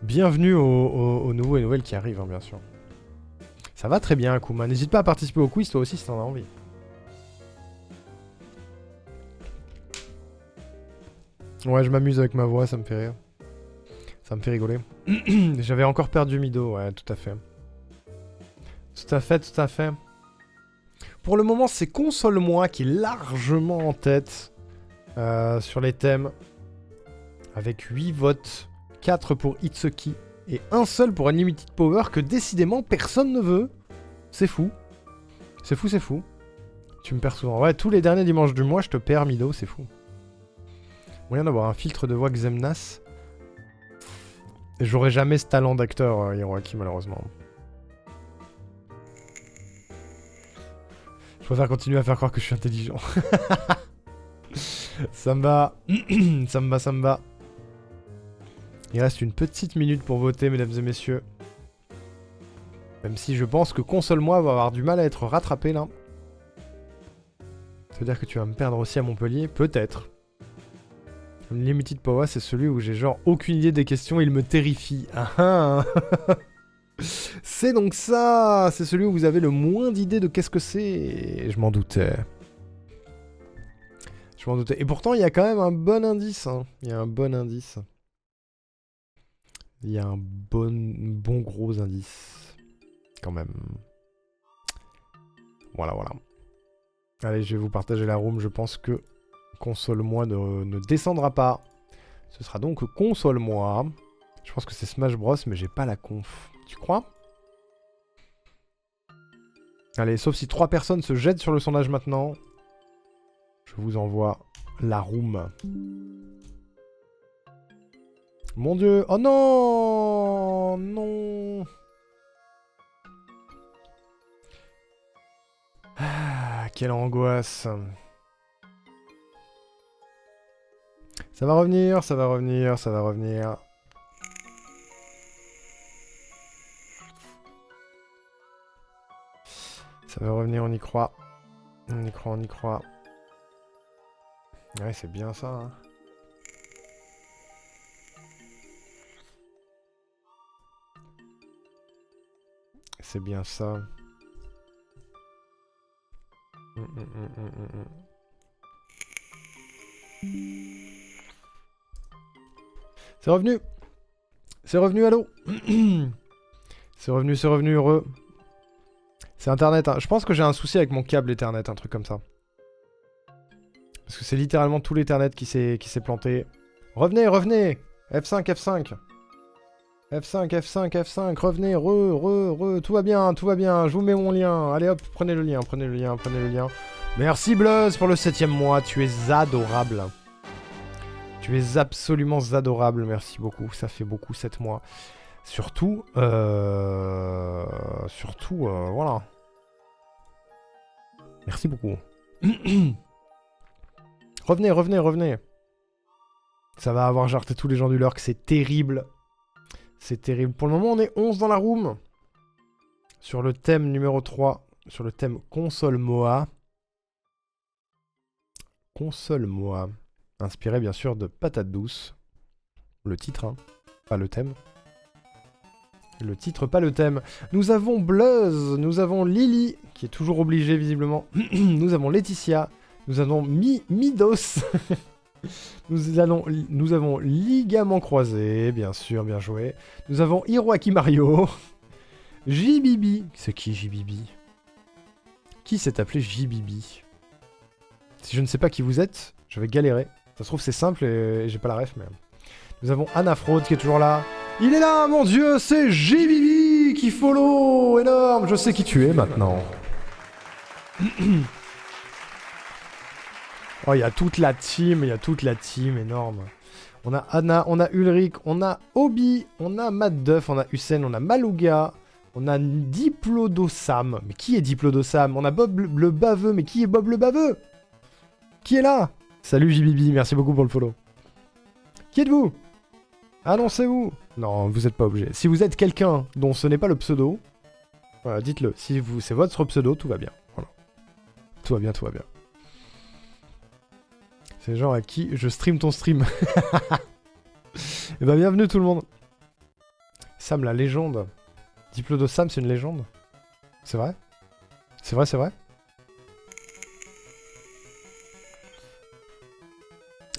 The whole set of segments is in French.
Bienvenue aux nouveaux et nouvelles qui arrivent, hein, bien sûr. Ça va très bien, Akuma. N'hésite pas à participer au quiz, toi aussi, si t'en as envie. Ouais, je m'amuse avec ma voix, ça me fait rire. Ça me fait rigoler. J'avais encore perdu Mido, ouais, tout à fait. Tout à fait, tout à fait. Pour le moment, c'est Console-moi qui est largement en tête sur les thèmes. Avec 8 votes, 4 pour Itsuki et un seul pour Unlimited Power que décidément personne ne veut. C'est fou. C'est fou, c'est fou. Tu me perds souvent. Ouais, tous les derniers dimanches du mois, je te perds Mido, c'est fou. Moyen d'avoir un filtre de voix Xemnas. J'aurais jamais ce talent d'acteur, Hiroaki, malheureusement. Je préfère continuer à faire croire que je suis intelligent. Ça me va. Ça me va, ça me va. Il reste une petite minute pour voter, mesdames et messieurs. Même si je pense que Console-moi va avoir du mal à être rattrapé, là. Ça veut dire que tu vas me perdre aussi à Montpellier? Peut-être. Limited Power, c'est celui où j'ai genre aucune idée des questions, il me terrifie. Ah ah. C'est donc ça. C'est celui où vous avez le moins d'idées de qu'est-ce que c'est. Je m'en doutais. Je m'en doutais. Et pourtant, il y a quand même un bon indice. Hein. Il y a un bon indice. Il y a un bon gros indice. Quand même. Voilà, voilà. Allez, je vais vous partager la room. Je pense que Console-moi ne descendra pas. Ce sera donc Console-moi. Je pense que c'est Smash Bros, mais j'ai pas la conf. Tu crois? Allez, sauf si 3 personnes se jettent sur le sondage maintenant. Je vous envoie la room. Mon dieu. Oh non! Non! Ah, quelle angoisse. Ça va revenir, ça va revenir, ça va revenir. Ça va revenir, on y croit. On y croit, on y croit. Ouais, c'est bien ça. Hein. C'est bien ça. C'est revenu. C'est revenu, allô. C'est revenu, heureux. C'est Internet. Hein. Je pense que j'ai un souci avec mon câble Ethernet, un truc comme ça. Parce que c'est littéralement tout l'Ethernet qui s'est planté. Revenez, revenez. F5, F5. F5, F5, F5. Revenez, tout va bien, tout va bien. Je vous mets mon lien. Allez hop, prenez le lien, prenez le lien, prenez le lien. Merci Bluzz pour le 7ème mois. Tu es adorable. Tu es absolument adorable. Merci beaucoup. Ça fait beaucoup 7 mois. Surtout, voilà. Merci beaucoup. Revenez, revenez, revenez. Ça va avoir jarté tous les gens du lurk, c'est terrible. C'est terrible. Pour le moment, on est 11 dans la room. Sur le thème numéro 3, sur le thème Console-moi. Console-moi. Inspiré bien sûr de Patate Douce. Le titre, hein. Pas le thème. Le titre, pas le thème. Nous avons Bluzz, nous avons Lily, qui est toujours obligée visiblement. Nous avons Laetitia, nous avons Midos. nous avons Ligament Croisé, bien sûr, bien joué. Nous avons Hiroaki Mario. Jibibi. C'est qui Jibibi? Qui s'est appelé Jibibi? Si je ne sais pas qui vous êtes, je vais galérer. Ça se trouve c'est simple et j'ai pas la ref, mais... Nous avons Anna Fraude qui est toujours là. Il est là, mon dieu, c'est Jibibi qui follow, énorme, je sais qui tu es maintenant. Oh, il y a toute la team, énorme. On a Anna, on a Ulrich, on a Obi, on a Matt Duff, on a Hussein, on a Malouga, on a Diplodosam. Mais qui est Diplodosam? On a Bob le Baveux, mais qui est Bob le Baveux? Qui est là? Salut Jibibi, merci beaucoup pour le follow. Qui êtes-vous? Annoncez-vous. Non, vous n'êtes pas obligé. Si vous êtes quelqu'un dont ce n'est pas le pseudo, voilà, dites-le. Si c'est votre pseudo, tout va bien. Voilà. Tout va bien, tout va bien. C'est genre à qui je stream ton stream. Et bah bienvenue tout le monde. Sam, la légende. Diplo Sam, c'est une légende. C'est vrai? C'est vrai, c'est vrai?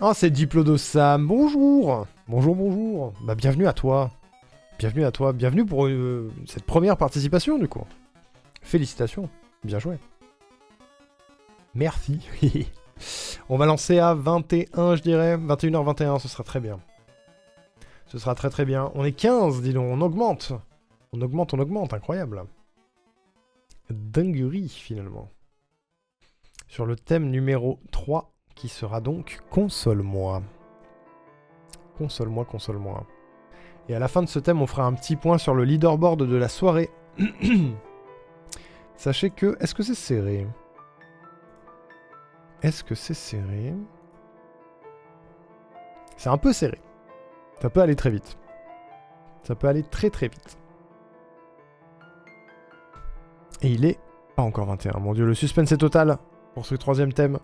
Oh, c'est Diplo Sam. Bonjour. Bonjour, bonjour. Bah, bienvenue à toi. Bienvenue à toi. Bienvenue pour cette première participation, du coup. Félicitations. Bien joué. Merci. On va lancer à 21, je dirais. 21h21, ce sera très bien. Ce sera très très bien. On est 15, dis donc. On augmente. On augmente, on augmente. Incroyable. Dinguerie, finalement. Sur le thème numéro 3, qui sera donc « Console-moi ». Console-moi, console-moi. Et à la fin de ce thème, on fera un petit point sur le leaderboard de la soirée. Sachez que... Est-ce que c'est serré? Est-ce que c'est serré? C'est un peu serré. Ça peut aller très vite. Ça peut aller très très vite. Et il est pas encore 21. Mon dieu, le suspense est total pour ce troisième thème.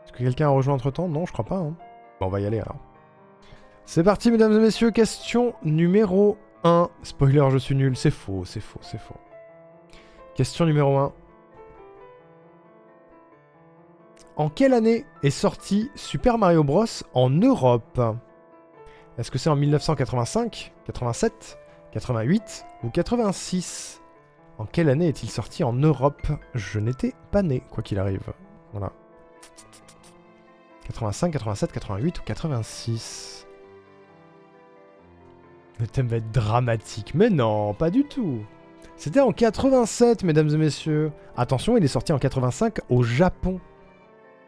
Est-ce que quelqu'un a rejoint entre-temps? Non, je crois pas. Hein. Bon, on va y aller alors. C'est parti, mesdames et messieurs. Question numéro 1. Spoiler, je suis nul. C'est faux, c'est faux, c'est faux. Question numéro 1. En quelle année est sorti Super Mario Bros en Europe? Est-ce que c'est en 1985, 87, 88 ou 86? En quelle année est-il sorti en Europe? Je n'étais pas né, quoi qu'il arrive. Voilà. 85, 87, 88 ou 86? Le thème va être dramatique. Mais non, pas du tout. C'était en 87, mesdames et messieurs. Attention, il est sorti en 85 au Japon.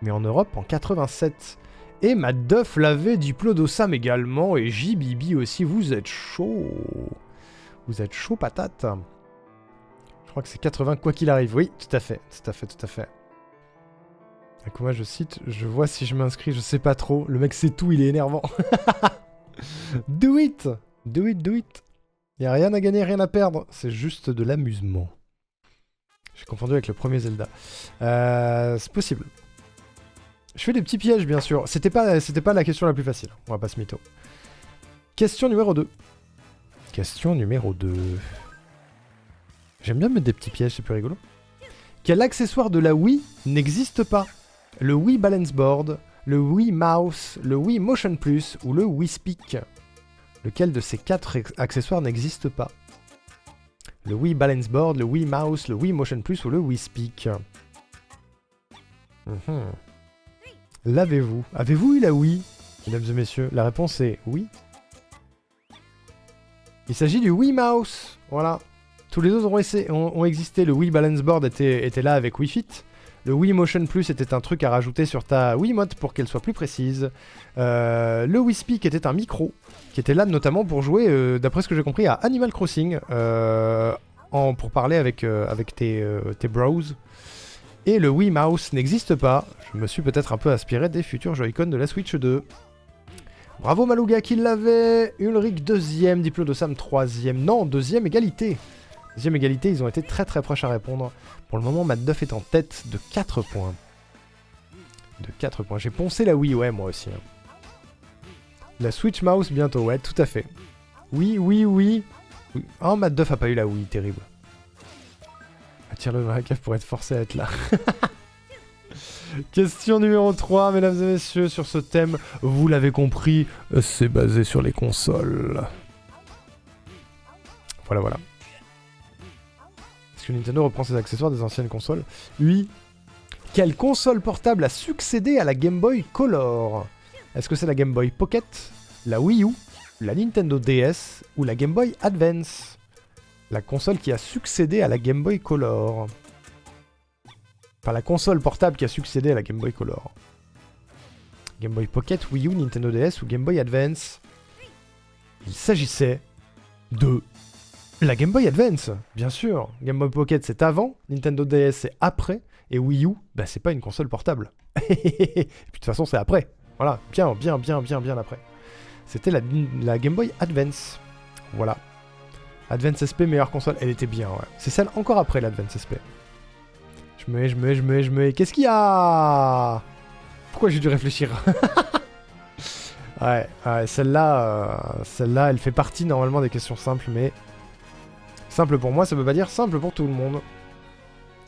Mais en Europe, en 87. Et Madoff l'avait, Diplo Sam également, et JBB aussi. Vous êtes chaud. Vous êtes chaud patate. Je crois que c'est 80 quoi qu'il arrive. Oui, tout à fait, tout à fait, tout à fait. Moi je cite, je vois si je m'inscris, je sais pas trop. Le mec sait tout, il est énervant. Do it. Do it, do it. Y a rien à gagner, rien à perdre. C'est juste de l'amusement. J'ai confondu avec le premier Zelda. C'est possible. Je fais des petits pièges, bien sûr. C'était pas la question la plus facile. On va pas se mytho. Question numéro 2. Question numéro 2. J'aime bien mettre des petits pièges, c'est plus rigolo. Quel accessoire de la Wii n'existe pas? Le Wii Balance Board, le Wii Mouse, le Wii Motion Plus ou le Wii Speak? Lequel de ces 4 accessoires n'existe pas? Le Wii Balance Board, le Wii Mouse, le Wii Motion Plus ou le Wii Speak? L'avez-vous? Avez-vous eu la Wii, mesdames et messieurs? La réponse est oui. Il s'agit du Wii Mouse. Voilà. Tous les autres ont existé. Le Wii Balance Board était là avec Wii Fit. Le Wii Motion Plus était un truc à rajouter sur ta Wiimote pour qu'elle soit plus précise. Le Wii Speak était un micro qui était là notamment pour jouer, d'après ce que j'ai compris, à Animal Crossing. Pour parler avec tes bros. Et le Wii Mouse n'existe pas. Je me suis peut-être un peu inspiré des futurs Joy-Con de la Switch 2. Bravo Malouga qui l'avait. Ulrich deuxième, Diplo Sam troisième. Non, deuxième égalité. Deuxième égalité, ils ont été très très proches à répondre. Pour le moment, Madoff est en tête de 4 points. De 4 points. J'ai poncé la Wii, ouais, moi aussi. Hein. La Switch Mouse bientôt, ouais, tout à fait. Oui, oui, oui. Oui. Oh, Madoff a pas eu la Wii, terrible. Attire-le dans la cave pour être forcé à être là. Question numéro 3, mesdames et messieurs, sur ce thème. Vous l'avez compris, c'est basé sur les consoles. Voilà, voilà. Est-ce que Nintendo reprend ses accessoires des anciennes consoles? Oui. Quelle console portable a succédé à la Game Boy Color? Est-ce que c'est la Game Boy Pocket, la Wii U, la Nintendo DS ou la Game Boy Advance? La console qui a succédé à la Game Boy Color. Enfin, la console portable qui a succédé à la Game Boy Color. Game Boy Pocket, Wii U, Nintendo DS ou Game Boy Advance? Il s'agissait de... la Game Boy Advance, bien sûr. Game Boy Pocket, c'est avant. Nintendo DS, c'est après. Et Wii U, bah, c'est pas une console portable. Et puis, de toute façon, c'est après. Voilà, bien après. C'était la Game Boy Advance. Voilà. Advance SP, meilleure console. Elle était bien, ouais. C'est celle encore après l'Advance SP. Je me... Qu'est-ce qu'il y a? Pourquoi j'ai dû réfléchir? Ouais, celle-là, elle fait partie normalement des questions simples, mais... Simple pour moi, ça veut pas dire simple pour tout le monde.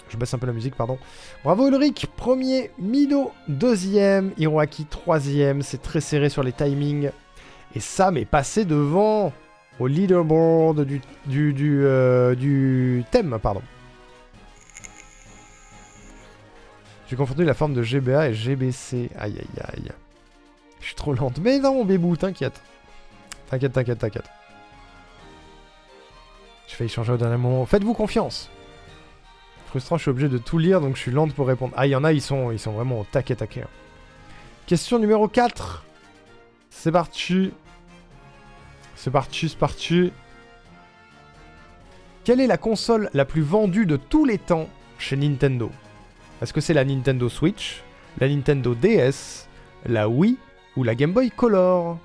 Je baisse un peu la musique, pardon. Bravo Ulrich, premier, Mido, deuxième, Hiroaki, troisième. C'est très serré sur les timings. Et Sam est passé devant au leaderboard du thème, pardon. J'ai confondu la forme de GBA et GBC. Aïe, aïe, aïe. Je suis trop lente. Mais non, mon bébou, t'inquiète. T'inquiète. J'ai failli changer au dernier moment. Faites-vous confiance. Frustrant, je suis obligé de tout lire, donc je suis lente pour répondre. Ah, il y en a, ils sont vraiment au taquet. Hein. Question numéro 4. C'est parti. C'est parti. Quelle est la console la plus vendue de tous les temps chez Nintendo? Est-ce que c'est la Nintendo Switch, la Nintendo DS, la Wii ou la Game Boy Color?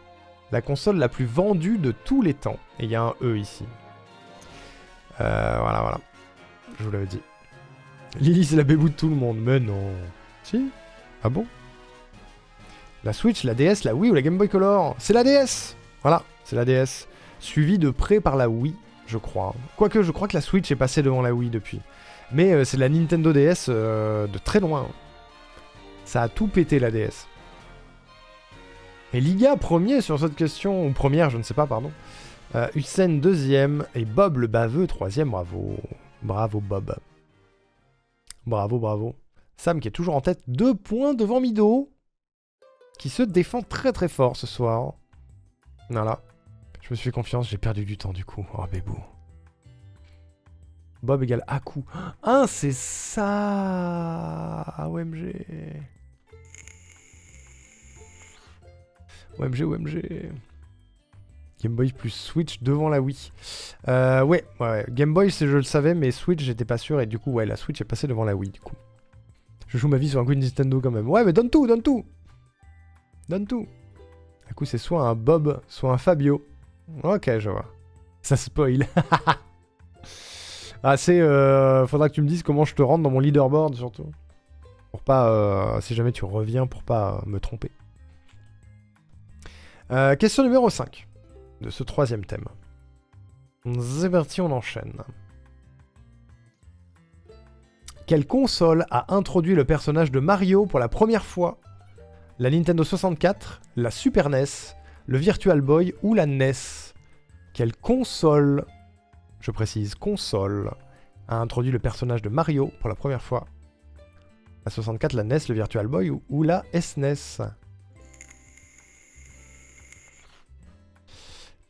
La console la plus vendue de tous les temps. Et il y a un E ici. Voilà. Je vous l'avais dit. Lily, c'est la bébou de tout le monde. Mais non. Si? Ah bon? La Switch, la DS, la Wii ou la Game Boy Color? C'est la DS! Voilà, c'est la DS. Suivi de près par la Wii, je crois. Quoique, je crois que la Switch est passée devant la Wii depuis. Mais c'est la Nintendo DS de très loin. Ça a tout pété, la DS. Et Liga, premier sur cette question, ou première, je ne sais pas, pardon. Hussein, deuxième, et Bob le baveux, troisième, bravo. Bravo, Bob. Bravo. Sam qui est toujours en tête, 2 points devant Mido, qui se défend très très fort ce soir. Voilà. Je me suis fait confiance, j'ai perdu du temps du coup. Oh, bébou. Bob égale Aku. Ah, c'est ça. OMG. OMG. Game Boy plus Switch devant la Wii. Ouais. Game Boy, je le savais, mais Switch, j'étais pas sûr. Et du coup, ouais, la Switch est passée devant la Wii, du coup. Je joue ma vie sur un coup de Nintendo quand même. Ouais, mais donne tout. Du coup, c'est soit un Bob, soit un Fabio. Ok, je vois. Ça spoil. Ah, faudra que tu me dises comment je te rentre dans mon leaderboard, surtout. Pour pas... si jamais tu reviens, pour pas me tromper. Question numéro 5. De ce 3e thème. C'est parti, on enchaîne. Quelle console a introduit le personnage de Mario pour la première fois? La Nintendo 64, la Super NES, le Virtual Boy ou la NES? Quelle console, je précise console, a introduit le personnage de Mario pour la première fois? La 64, la NES, le Virtual Boy ou la SNES?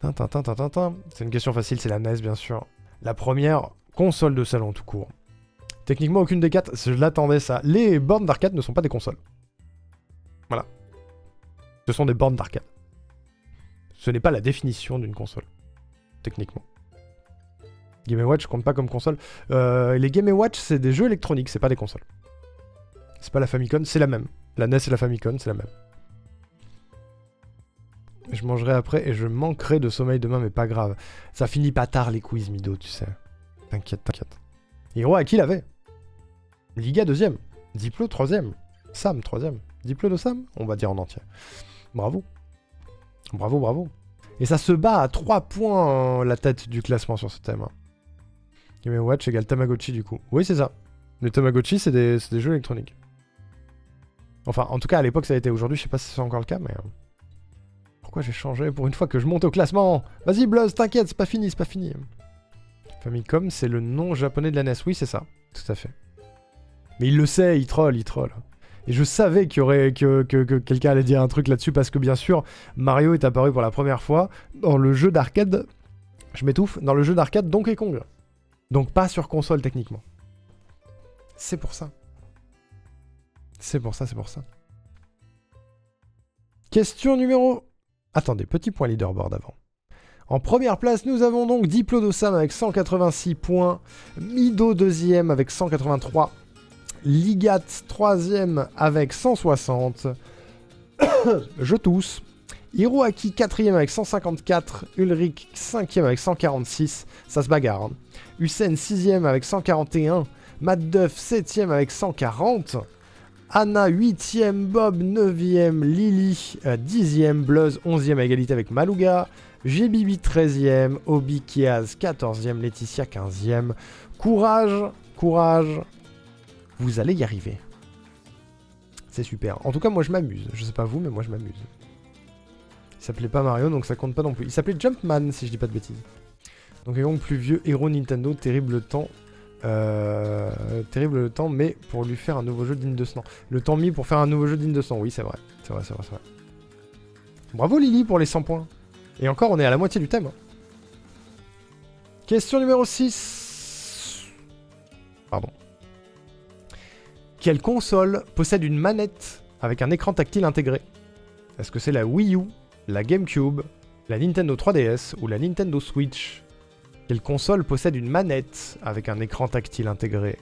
C'est une question facile, c'est la NES bien sûr. La première console de salon tout court. Techniquement aucune des 4, je l'attendais ça. Les bornes d'arcade ne sont pas des consoles. Voilà. Ce sont des bornes d'arcade. Ce n'est pas la définition d'une console. Techniquement. Game & Watch compte pas comme console. Les Game & Watch c'est des jeux électroniques, c'est pas des consoles. C'est pas la Famicom, c'est la même. La NES et la Famicom, c'est la même. Je mangerai après et je manquerai de sommeil demain, mais pas grave. Ça finit pas tard les quiz, Mido, tu sais. T'inquiète. Hiro, à qui l'avait? Liga 2ème. Diplo 3ème. Sam 3ème. Diplo de Sam? On va dire en entier. Bravo. Et ça se bat à 3 points la tête du classement sur ce thème. Game & Watch égale Tamagotchi du coup. Oui, c'est ça. Les Tamagotchi, c'est des jeux électroniques. Enfin, en tout cas, à l'époque, ça a été. Aujourd'hui, je sais pas si c'est encore le cas, mais... Pourquoi j'ai changé pour une fois que je monte au classement? Vas-y, Bluzz, t'inquiète, c'est pas fini. Famicom, c'est le nom japonais de la NES. Oui, c'est ça. Tout à fait. Mais il le sait, il troll. Et je savais qu'il y aurait que quelqu'un allait dire un truc là-dessus parce que bien sûr, Mario est apparu pour la première fois dans le jeu d'arcade. Je m'étouffe. Dans le jeu d'arcade Donkey Kong. Donc pas sur console techniquement. C'est pour ça. Question numéro... Attendez, petit point leaderboard avant. En première place, nous avons donc Diplo de Sam avec 186 points. Mido 2ème avec 183. Ligat 3ème avec 160. Je tousse. Hiroaki 4ème avec 154. Ulrich 5ème avec 146. Ça se bagarre. Hein. Hussein 6ème avec 141. Matt Duff 7ème avec 140. Anna 8ème, Bob 9ème, Lily 10ème, Bluzz 11ème à égalité avec Malouga, Gbibi 13ème, Obi Kiaz 14ème, Laetitia 15ème. Courage, courage, vous allez y arriver. C'est super. En tout cas, moi je m'amuse. Je sais pas vous, mais moi je m'amuse. Il s'appelait pas Mario, donc ça compte pas non plus. Il s'appelait Jumpman, si je dis pas de bêtises. Donc plus vieux, héros Nintendo, terrible temps. Terrible le temps, mais pour lui faire un nouveau jeu digne de ce nom. Le temps mis pour faire un nouveau jeu digne de ce nom, oui c'est vrai. C'est vrai, c'est vrai, c'est vrai. Bravo Lily pour les 100 points. Et encore, on est à la moitié du thème. Question numéro 6. Pardon. Quelle console possède une manette avec un écran tactile intégré? Est-ce que c'est la Wii U, la GameCube, la Nintendo 3DS ou la Nintendo Switch? Quelle console possède une manette avec un écran tactile intégré?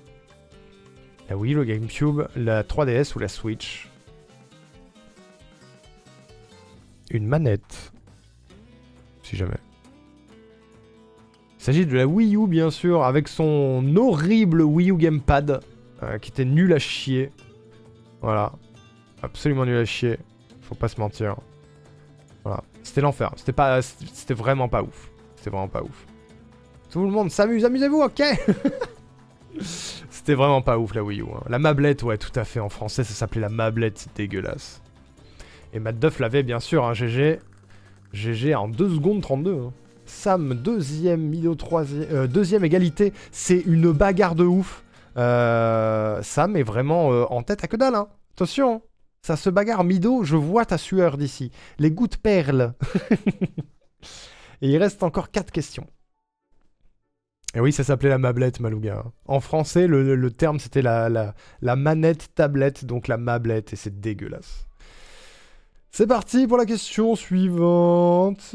La Wii, le GameCube, la 3DS ou la Switch? Une manette. Si jamais. Il s'agit de la Wii U, bien sûr, avec son horrible Wii U Gamepad, qui était nul à chier. Voilà. Absolument nul à chier. Faut pas se mentir. Voilà. C'était l'enfer. C'était vraiment pas ouf. C'était vraiment pas ouf. Tout le monde s'amuse, amusez-vous, ok. C'était vraiment pas ouf la Wii U. Hein. La mablette, ouais, tout à fait. En français, ça s'appelait la mablette, c'est dégueulasse. Et Matt Duff l'avait, bien sûr, hein, GG. GG en 2 secondes 32. Hein. Sam, deuxième, Mido, troisième, deuxième égalité. C'est une bagarre de ouf. Sam est vraiment en tête à que dalle. Hein. Attention, ça se bagarre. Mido, je vois ta sueur d'ici. Les gouttes perlent. Et il reste encore 4 questions. Et oui, ça s'appelait la mablette, Malouga. En français, le terme, c'était la manette tablette, donc la mablette, et c'est dégueulasse. C'est parti pour la question suivante.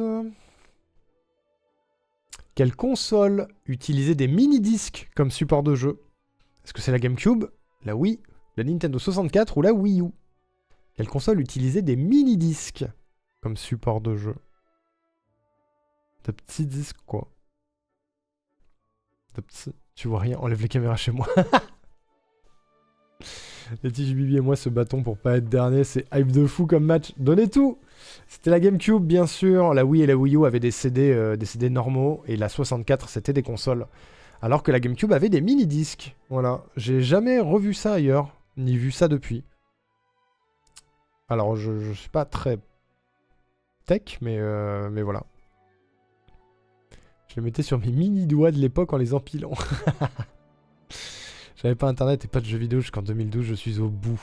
Quelle console utilisait des mini-disques comme support de jeu? Est-ce que c'est la GameCube, la Wii, la Nintendo 64 ou la Wii U? Quelle console utilisait des mini-disques comme support de jeu? De petits disques, quoi. Tu vois rien, enlève les caméras chez moi. Laetitia, Bibi et moi se battons pour pas être dernier, c'est hype de fou comme match. Donnez tout. C'était la GameCube bien sûr, la Wii et la Wii U avaient des CD normaux, et la 64 c'était des consoles. Alors que la GameCube avait des mini-disques. Voilà, j'ai jamais revu ça ailleurs, ni vu ça depuis. Alors je suis pas très tech, mais voilà. Je les mettais sur mes mini-doigts de l'époque en les empilant. J'avais pas internet et pas de jeux vidéo jusqu'en 2012, je suis au bout.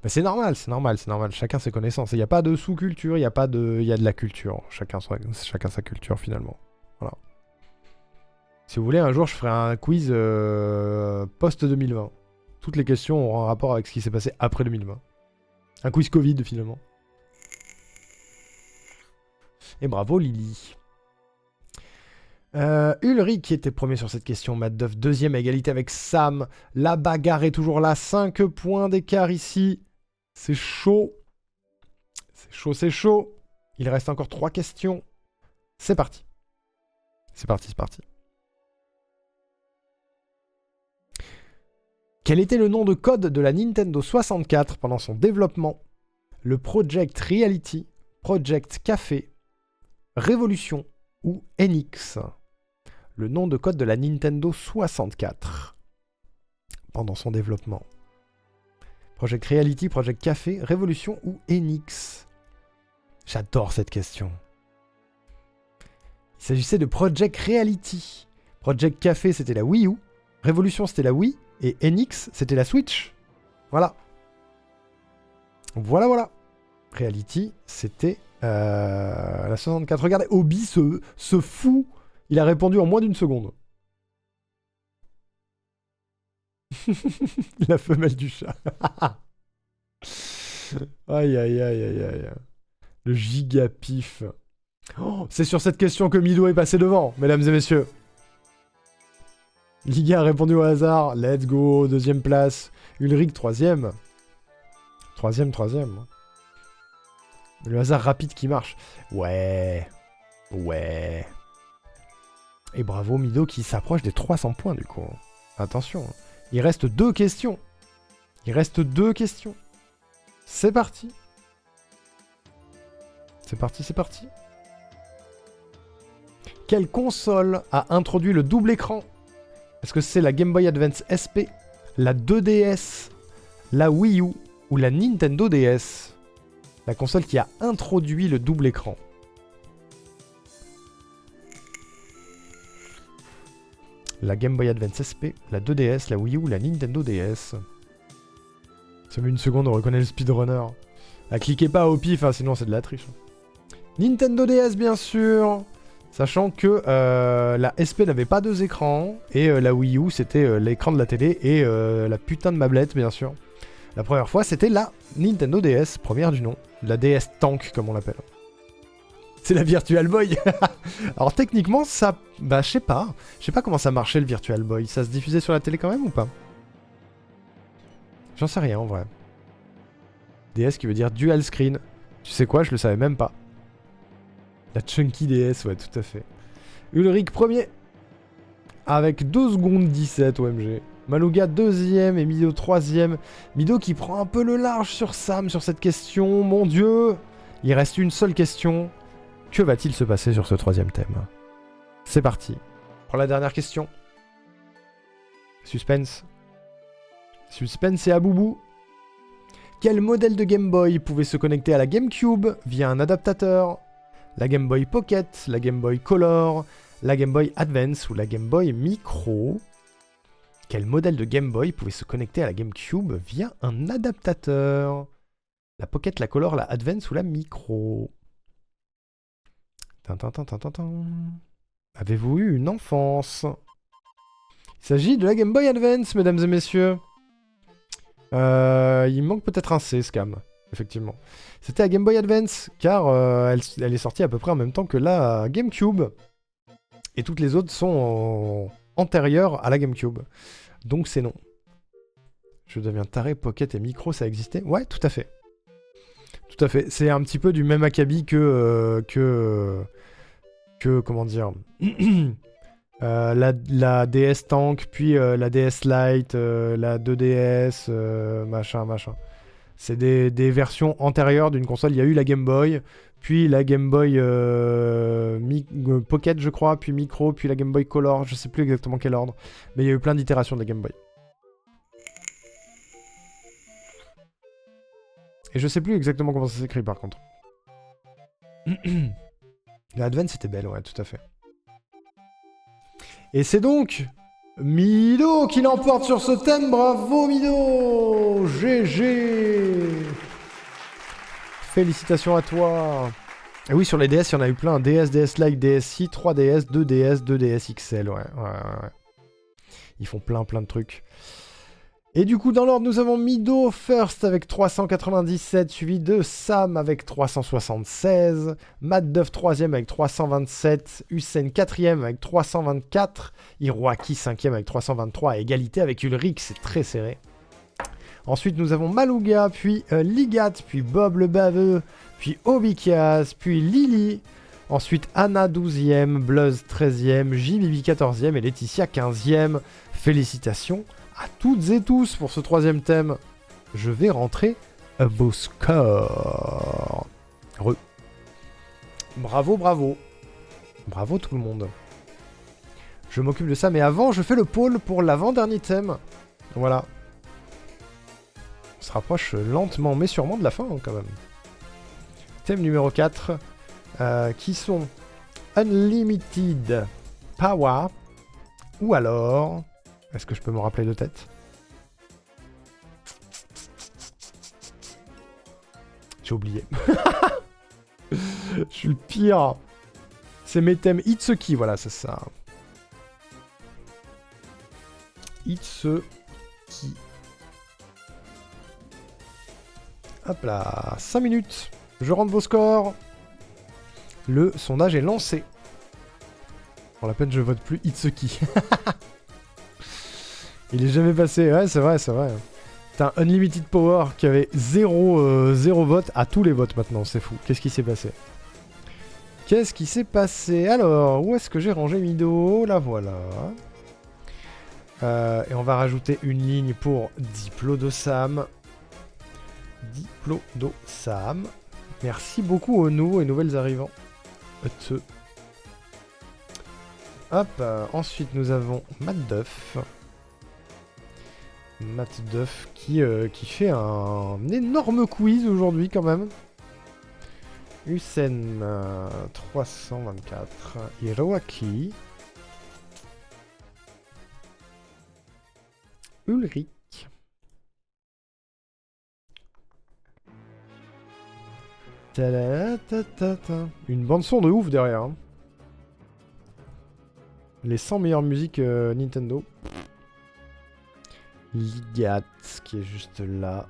Bah c'est normal, c'est normal. Chacun ses connaissances. Il n'y a pas de sous-culture, il y a de la culture. Chacun sa culture finalement. Voilà. Si vous voulez, un jour je ferai un quiz post-2020. Toutes les questions auront un rapport avec ce qui s'est passé après 2020. Un quiz Covid finalement. Et bravo Lily. Ulrich qui était premier sur cette question, Matt Duff deuxième à égalité avec Sam. La bagarre est toujours là, 5 points d'écart ici. C'est chaud. C'est chaud, c'est chaud. Il reste encore 3 questions. C'est parti. C'est parti, c'est parti. Quel était le nom de code de la Nintendo 64 pendant son développement? Le Project Reality, Project Café, Révolution ou NX? Le nom de code de la Nintendo 64 pendant son développement. Project Reality, Project Café, Révolution ou NX? J'adore cette question. Il s'agissait de Project Reality. Project Café, c'était la Wii U. Révolution, c'était la Wii. Et NX, c'était la Switch. Voilà. Voilà. Reality, c'était la 64. Regardez, Obi se fout. Il a répondu en moins d'une seconde. La femelle du chat. Aïe. Le gigapif. Oh, c'est sur cette question que Mido est passé devant, mesdames et messieurs. Liga a répondu au hasard. Let's go, deuxième place. Ulrich, troisième. Troisième. Le hasard rapide qui marche. Ouais. Et bravo Mido qui s'approche des 300 points du coup. Attention. Il reste 2 questions. C'est parti. C'est parti, c'est parti. Quelle console a introduit le double écran? Est-ce que c'est la Game Boy Advance SP, la 2DS, la Wii U ou la Nintendo DS? La console qui a introduit le double écran. La Game Boy Advance SP, la 2DS, la Wii U, la Nintendo DS. Ça met une seconde, on reconnaît le speedrunner. Ah, cliquez pas au pif, hein, sinon c'est de la triche. Nintendo DS, bien sûr. Sachant que la SP n'avait pas deux écrans, et la Wii U, c'était l'écran de la télé, et la putain de mablette, bien sûr. La première fois, c'était la Nintendo DS, première du nom. La DS Tank, comme on l'appelle. C'est la Virtual Boy. Alors techniquement, ça... Bah, je sais pas. Je sais pas comment ça marchait, le Virtual Boy. Ça se diffusait sur la télé quand même ou pas? J'en sais rien, en vrai. DS qui veut dire Dual Screen. Tu sais quoi? Je le savais même pas. La Chunky DS, ouais, tout à fait. Ulrich premier. Avec 2 secondes 17, OMG. Malouga deuxième et Mido troisième. Mido qui prend un peu le large sur Sam sur cette question. Mon Dieu. Il reste une seule question. Que va-t-il se passer sur ce troisième thème? C'est parti. Pour la dernière question. Suspense. Suspense et Aboubou. Quel modèle de Game Boy pouvait se connecter à la GameCube via un adaptateur? La Game Boy Pocket, la Game Boy Color, la Game Boy Advance ou la Game Boy Micro? Quel modèle de Game Boy pouvait se connecter à la GameCube via un adaptateur? La Pocket, la Color, la Advance ou la Micro? Avez-vous eu une enfance? Il s'agit de la Game Boy Advance, mesdames et messieurs. Il manque peut-être un C, Scam, effectivement. C'était la Game Boy Advance, car elle est sortie à peu près en même temps que la GameCube. Et toutes les autres sont antérieures à la GameCube. Donc c'est non. Je deviens taré, Pocket et Micro, ça existait? Ouais, tout à fait. Tout à fait. C'est un petit peu du même acabit que comment dire... la DS Tank, puis la DS Lite, la 2DS, machin. C'est des versions antérieures d'une console. Il y a eu la Game Boy, puis la Game Boy Pocket, je crois, puis Micro, puis la Game Boy Color. Je sais plus exactement quel ordre, mais il y a eu plein d'itérations de la Game Boy. Et je sais plus exactement comment ça s'écrit par contre. La Advance était belle, ouais, tout à fait. Et c'est donc Mido qui l'emporte sur ce thème. Bravo Mido! GG! Félicitations à toi! Et oui, sur les DS, il y en a eu plein. DS, DS Lite, DSi, 3DS, 2DS, 2DS XL, ouais. Ils font plein de trucs. Et du coup, dans l'ordre, nous avons Mido first avec 397, suivi de Sam avec 376, Matt 3ème avec 327, Hussein 4ème avec 324, Hiroaki 5ème avec 323, à égalité avec Ulrich, c'est très serré. Ensuite, nous avons Malouga, puis Ligat, puis Bob le Baveux, puis Obikias, puis Lily. Ensuite, Anna 12ème, Bluzz 13ème, JBB 14ème et Laetitia 15ème. Félicitations à toutes et tous pour ce troisième thème. Je vais rentrer vos scores. Bravo. Bravo tout le monde. Je m'occupe de ça, mais avant, je fais le pôle pour l'avant-dernier thème. Voilà. On se rapproche lentement, mais sûrement de la fin, hein, quand même. Thème numéro 4, qui sont Unlimited Power, ou alors... Est-ce que je peux me rappeler de tête? J'ai oublié. Je suis le pire. C'est mes thèmes Itsuki, voilà, c'est ça. Itsuki. Hop là, 5 minutes. Je rentre vos scores. Le sondage est lancé. Pour la peine, je vote plus Itsuki. Il est jamais passé. Ouais, c'est vrai. T'as un Unlimited Power qui avait 0 vote à tous les votes maintenant. C'est fou. Qu'est-ce qui s'est passé? Alors, où est-ce que j'ai rangé Mido? La voilà. Et on va rajouter une ligne pour Diplo de Sam. Diplodo Sam. Merci beaucoup aux nouveaux et nouvelles arrivants. Hop, ensuite nous avons Matt Duff. Matt Duff qui fait un énorme quiz aujourd'hui quand même. Hussein 324. Hiroaki. Ulrich. Une bande son de ouf derrière. Hein. Les 100 meilleures musiques Nintendo. Ligat qui est juste là.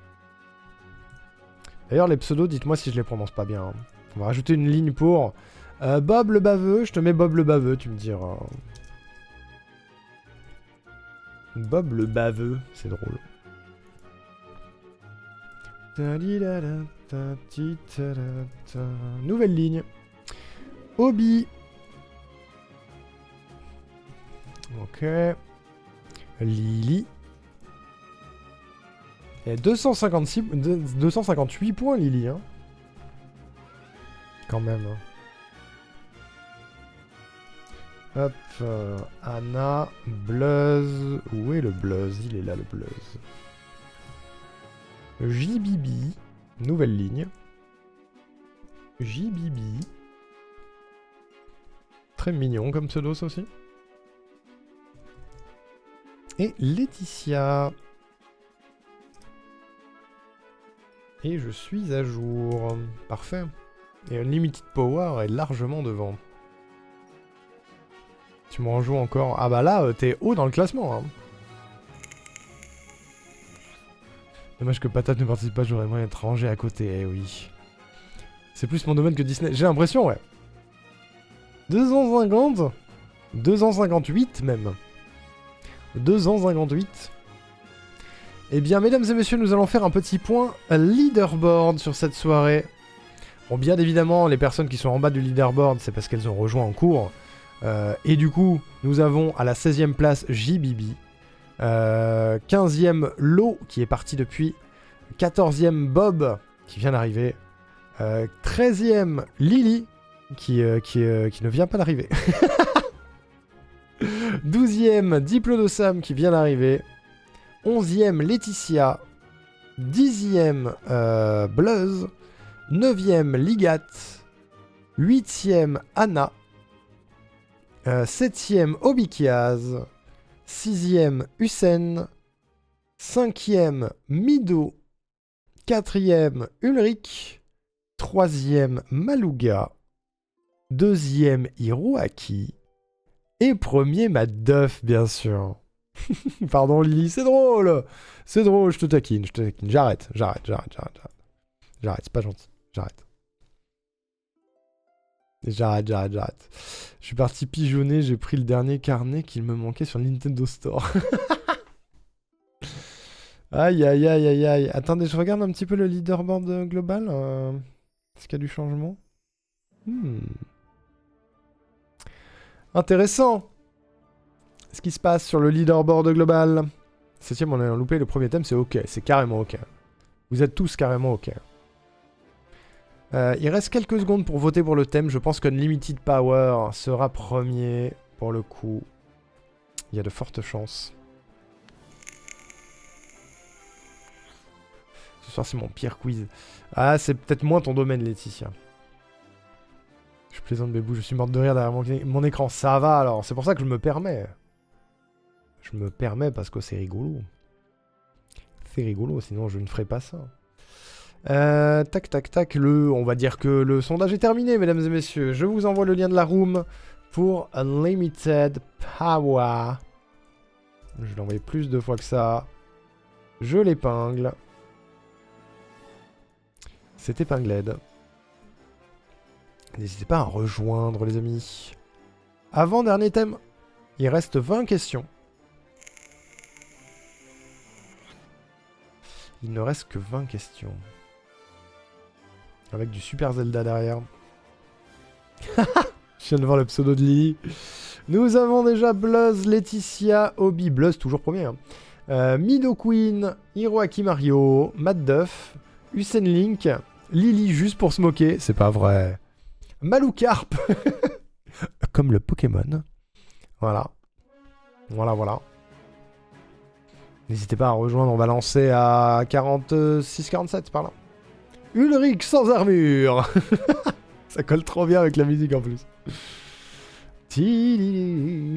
D'ailleurs les pseudos, dites-moi si je les prononce pas bien. Hein. On va rajouter une ligne pour Bob le baveux. Je te mets Bob le baveux, tu me diras. Bob le baveux, c'est drôle. Nouvelle ligne. Obi. Ok. Lily. Et 258 points, Lily. Hein. Quand même. Hop. Anna. Bluzz. Où est le Bluzz? Il est là, le Bluzz. JBB. Nouvelle ligne. JBB. Très mignon comme pseudo, ça aussi. Et Laetitia. Et je suis à jour. Parfait. Et Unlimited Power est largement devant. Tu m'en joues encore. Ah bah là, t'es haut dans le classement. Hein. Dommage que Patate ne participe pas, j'aurais moyen d'être rangé à côté. Eh oui. C'est plus mon domaine que Disney. J'ai l'impression, ouais. 250 258 même. 258. Eh bien, mesdames et messieurs, nous allons faire un petit point leaderboard sur cette soirée. Bon, bien évidemment, les personnes qui sont en bas du leaderboard, c'est parce qu'elles ont rejoint en cours. Et du coup, nous avons à la 16e place JBB. 15e Lo, qui est parti depuis. 14e Bob, qui vient d'arriver. 13e Lily, qui ne vient pas d'arriver. 12e Diplodosam, qui vient d'arriver. 11e Laetitia. 10e Bluzz. 9e Ligat. 8e Anna. 7e Obikiaz. 6e Hussein. 5e Mido. 4e Ulrich. 3e Malouga. 2e Hiroaki. Et premier Matt Duff, bien sûr. Pardon Lily, c'est drôle. C'est drôle, je te taquine. J'arrête, c'est pas gentil. J'arrête. Je suis parti pigeonner, j'ai pris le dernier carnet qu'il me manquait sur Nintendo Store. Aïe. Attendez, je regarde un petit peu le leaderboard global. Est-ce qu'il y a du changement? Intéressant. Ce qui se passe sur le leaderboard global. 7ème, on a loupé le premier thème, c'est ok. C'est carrément ok. Vous êtes tous carrément ok. Il reste quelques secondes pour voter pour le thème. Je pense qu'Unlimited Power sera premier pour le coup. Il y a de fortes chances. Ce soir, c'est mon pire quiz. Ah, c'est peut-être moins ton domaine, Laetitia. Je plaisante, Bébou. Je suis morte de rire derrière mon écran. Ça va, alors. C'est pour ça que je me permets. Je me permets parce que c'est rigolo. C'est rigolo, sinon je ne ferai pas ça. Tac. On va dire que le sondage est terminé, mesdames et messieurs. Je vous envoie le lien de la room pour Unlimited Power. Je l'ai envoyé plus de fois que ça. Je l'épingle. C'est épingled. N'hésitez pas à rejoindre, les amis. Avant-dernier thème. Il reste 20 questions. Il ne reste que 20 questions. Avec du Super Zelda derrière. Je viens de voir le pseudo de Lily. Nous avons déjà Bluzz, Laetitia, Obi. Bluzz toujours premier. Hein. Mido Queen, Hiroaki Mario, Matt Duff, Usain Link. Lily juste pour se moquer. C'est pas vrai. Maloucarp. Comme le Pokémon. Voilà. Voilà. N'hésitez pas à rejoindre, on va lancer à 46-47 par là. Ulrich sans armure. Ça colle trop bien avec la musique en plus. C'est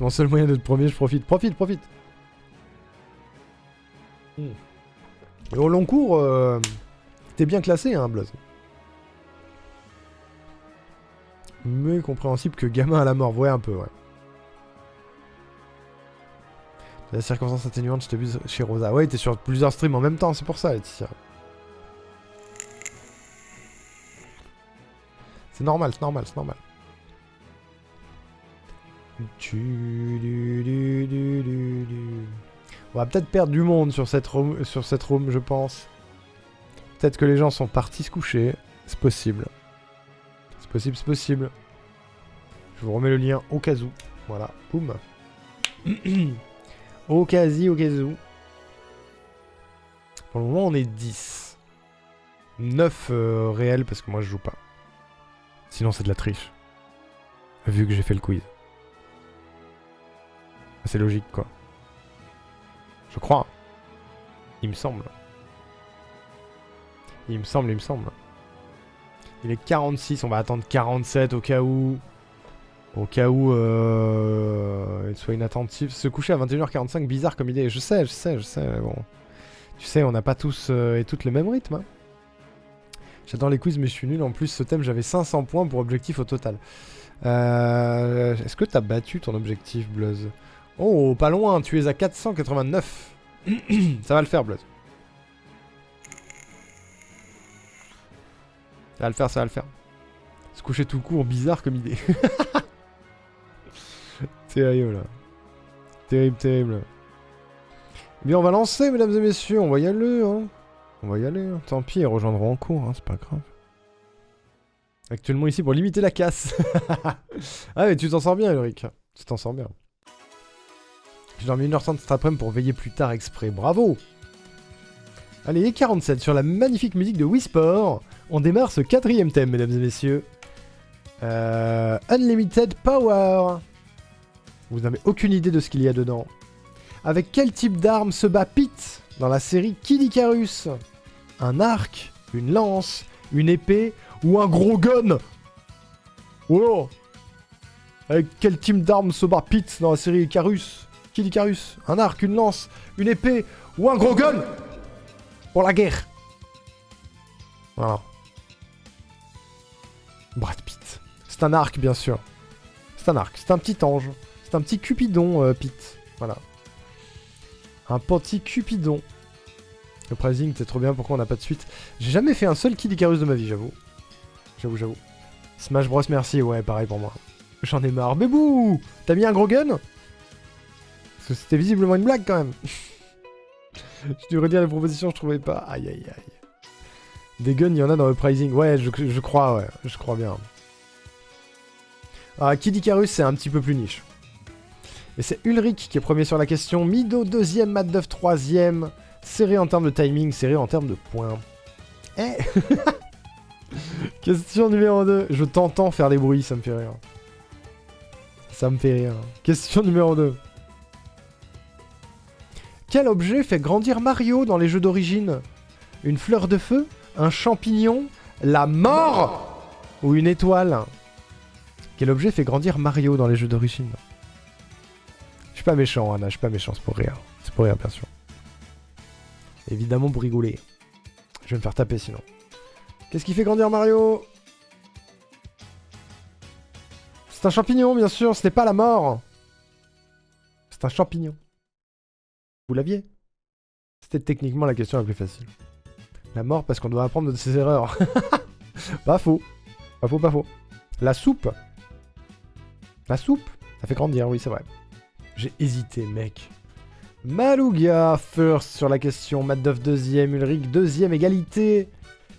mon seul moyen d'être premier, je profite. Profite. Et au long cours, t'es bien classé, hein, Blaze. Mais compréhensible que gamin à la mort, ouais, un peu, ouais. La circonstance atténuante, je t'ai vu chez Rosa. Ouais, t'es sur plusieurs streams en même temps, c'est pour ça, Laetitia. C'est normal. On va peut-être perdre du monde sur cette room, je pense. Peut-être que les gens sont partis se coucher. C'est possible. C'est possible. Je vous remets le lien au cas où. Voilà, boum. Au cas où. Pour le moment, on est 10. 9 réels parce que moi je joue pas. Sinon, c'est de la triche. Vu que j'ai fait le quiz. C'est logique, quoi. Je crois. Il me semble. Il est 46, on va attendre 47 au cas où... il soit inattentif. Se coucher à 21h45, bizarre comme idée. Je sais, mais bon. Tu sais, on n'a pas tous et toutes le même rythme. Hein. J'adore les quiz, mais je suis nul. En plus, ce thème, j'avais 500 points pour objectif au total. Est-ce que t'as battu ton objectif, Bluzz? Oh, pas loin, tu es à 489. Ça va le faire, Bluzz. Ça va le faire. Se coucher tout court, bizarre comme idée. Terrible. Terrible. Bien, on va lancer, mesdames et messieurs. On va y aller, hein. Tant pis, ils rejoindront en cours, hein, c'est pas grave. Actuellement ici pour limiter la casse. Ah, mais tu t'en sors bien, Ulrich. Tu t'en sors bien. J'ai dormi 1h30 cet après-midi pour veiller plus tard exprès. Bravo! Allez, 47 sur la magnifique musique de Wii Sport. On démarre ce 4ème thème, mesdames et messieurs. Unlimited Power. Vous n'avez aucune idée de ce qu'il y a dedans. Avec quel type d'arme se bat Pete dans la série Kid Icarus? Un arc, une lance, une épée ou un gros gun? Oh! Avec quel type d'arme se bat Pete dans la série Icarus? Kid Icarus? Un arc, une lance, une épée ou un gros gun? Pour la guerre. Voilà. Brad Pitt. C'est un arc, bien sûr. C'est un arc. C'est un petit ange. C'est un petit Cupidon, Pitt. Voilà. Un petit Cupidon. Le pricing, c'est trop bien. Pourquoi on n'a pas de suite? J'ai jamais fait un seul Kid Icarus de ma vie, j'avoue. J'avoue. Smash Bros, merci. Ouais, pareil pour moi. J'en ai marre. Mais bouh! T'as mis un gros gun? Parce que c'était visiblement une blague, quand même. Je devrais dire les propositions, je trouvais pas. Aïe. Des guns, il y en a dans le pricing. Ouais, je crois bien. Ah, Kid Icarus, c'est un petit peu plus niche. Et c'est Ulrich qui est premier sur la question. Mido, deuxième. Matt 3ème. Serré en termes de timing, serré en termes de points. Eh. Question numéro 2. Je t'entends faire des bruits, ça me fait rire. Question numéro 2. Quel objet fait grandir Mario dans les jeux d'origine? Une fleur de feu? Un champignon? La mort? Ou une étoile? Quel objet fait grandir Mario dans les jeux d'origine? Je suis pas méchant, Anna, c'est pour rire. C'est pour rire, bien sûr. Évidemment pour rigoler. Je vais me faire taper sinon. Qu'est-ce qui fait grandir Mario? C'est un champignon, bien sûr, ce n'est pas la mort. C'est un champignon. Vous l'aviez? C'était techniquement la question la plus facile. La mort parce qu'on doit apprendre de ses erreurs. Pas faux. La soupe. Ça fait grandir, oui, c'est vrai. J'ai hésité, mec. Malouga, first sur la question. Matt deuxième, Ulrich deuxième, égalité.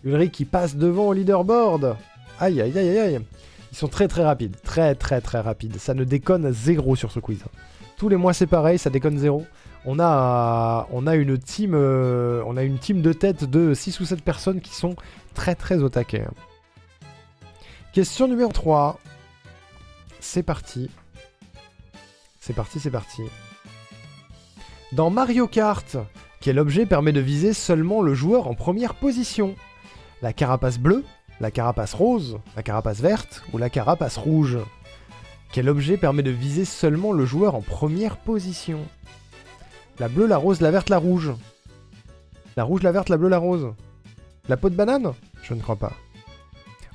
Ulrich qui passe devant au leaderboard. Aïe. Ils sont très rapides. Très rapides. Ça ne déconne 0 sur ce quiz. Tous les mois c'est pareil, ça déconne 0. On a une team, de tête de 6 ou 7 personnes qui sont très très au taquet. Question numéro 3. C'est parti. C'est parti, c'est parti. Dans Mario Kart, quel objet permet de viser seulement le joueur en première position? La carapace bleue, la carapace rose, la carapace verte ou la carapace rouge? Quel objet permet de viser seulement le joueur en première position? La bleue, la rose, la verte, la rouge. La rouge, la verte, la bleue, la rose. La peau de banane? Je ne crois pas.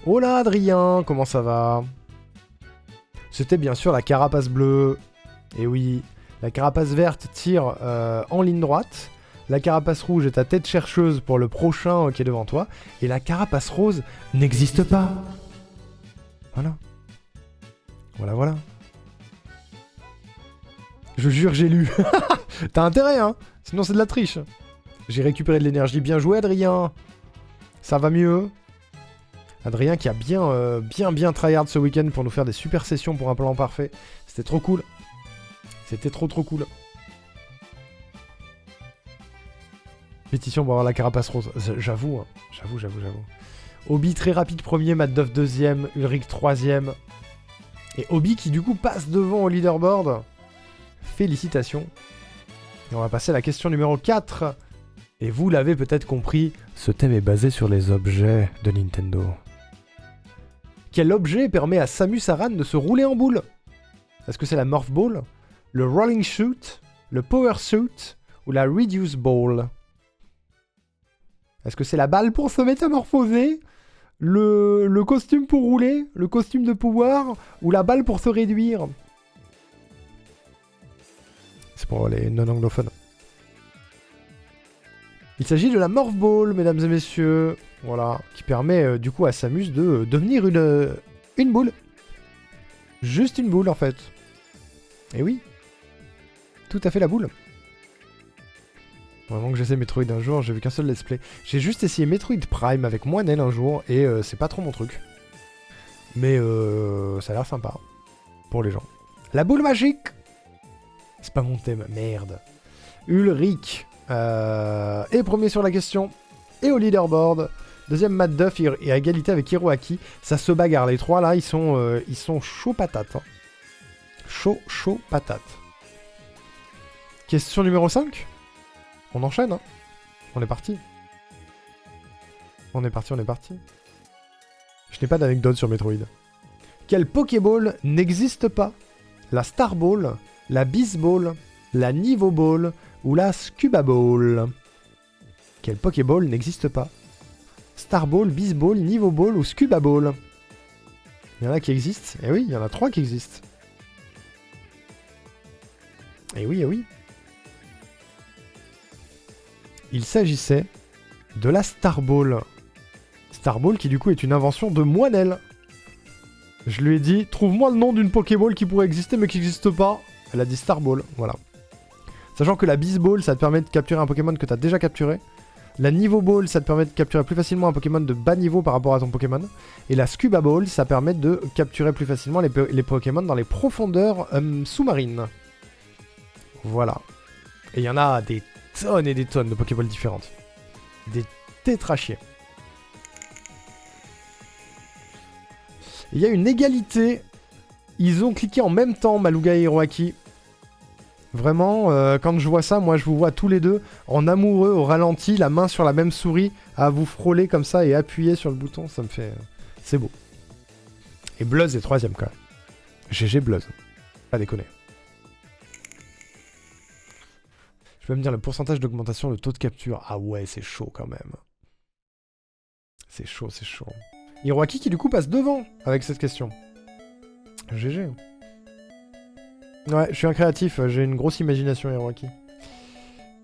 Oh là, Adrien, comment ça va? C'était bien sûr la carapace bleue. Et oui, la carapace verte tire en ligne droite. La carapace rouge est ta tête chercheuse pour le prochain qui est devant toi. Et la carapace rose n'existe pas. Voilà. Voilà, voilà. Je jure, j'ai lu. T'as intérêt, hein? Sinon, c'est de la triche. J'ai récupéré de l'énergie. Bien joué, Adrien. Ça va mieux. Adrien qui a bien tryhard ce week-end pour nous faire des super sessions pour un plan parfait. C'était trop cool. C'était trop cool. Pétition pour avoir la carapace rose. J'avoue, hein. J'avoue. Obi très rapide premier, Matt deuxième, Ulrich troisième. Et Obi qui du coup passe devant au leaderboard. Félicitations. Et on va passer à la question numéro 4. Et vous l'avez peut-être compris, ce thème est basé sur les objets de Nintendo. Quel objet permet à Samus Aran de se rouler en boule? Est-ce que c'est la Morph Ball, le Rolling Shoot, le Power Suit ou la Reduce Ball? Est-ce que c'est la balle pour se métamorphoser, le costume pour rouler, le costume de pouvoir ou la balle pour se réduire? C'est pour les non-anglophones. Il s'agit de la Morph Ball, mesdames et messieurs. Voilà, qui permet du coup à Samus de devenir une boule. Juste une boule en fait. Et oui. Tout à fait la boule. Vraiment que j'essaie Metroid un jour, j'ai vu qu'un seul let's play. J'ai juste essayé Metroid Prime avec Moinel un jour et c'est pas trop mon truc. Mais ça a l'air sympa. Pour les gens. La boule magique. C'est pas mon thème, merde. Ulrich est premier sur la question. Et au leaderboard. Deuxième Matt Duff et à égalité avec Hiroaki. Ça se bagarre, les trois là, ils sont chauds patates. Hein. Chaud patate. Question numéro 5. On enchaîne, hein. On est parti. On est parti. Je n'ai pas d'anecdote sur Metroid. Quelle Pokéball n'existe pas? La Star Ball, la Beast Ball, la Niveau Ball ou la Scuba Ball? Quelle Pokéball n'existe pas? Star Ball, Beast Ball, Niveau Ball ou Scuba Ball? Il y en a qui existent. Eh oui, il y en a 3 qui existent. Eh oui. Il s'agissait de la Star Ball. Star Ball qui du coup est une invention de Moinel. Je lui ai dit, trouve-moi le nom d'une Pokéball qui pourrait exister mais qui n'existe pas. Elle a dit Star Ball, voilà. Sachant que la Beast Ball, ça te permet de capturer un Pokémon que tu as déjà capturé. La Niveau Ball, ça te permet de capturer plus facilement un Pokémon de bas niveau par rapport à ton Pokémon. Et la Scuba Ball, ça permet de capturer plus facilement les Pokémon dans les profondeurs sous-marines. Voilà. Et il y en a des tonnes et des tonnes de Pokéballs différentes. Des tétrachiers. Il y a une égalité. Ils ont cliqué en même temps, Maluga et Hiroaki. Vraiment, quand je vois ça, moi je vous vois tous les deux en amoureux au ralenti, la main sur la même souris, à vous frôler comme ça et appuyer sur le bouton, ça me fait... c'est beau. Et Bluzz est troisième quand même. GG Bluzz. Pas déconner. Je peux me dire le pourcentage d'augmentation, le taux de capture. Ah ouais, c'est chaud quand même. C'est chaud. Hiroaki qui du coup passe devant avec cette question. GG. Ouais, je suis un créatif, j'ai une grosse imagination, Hiroaki.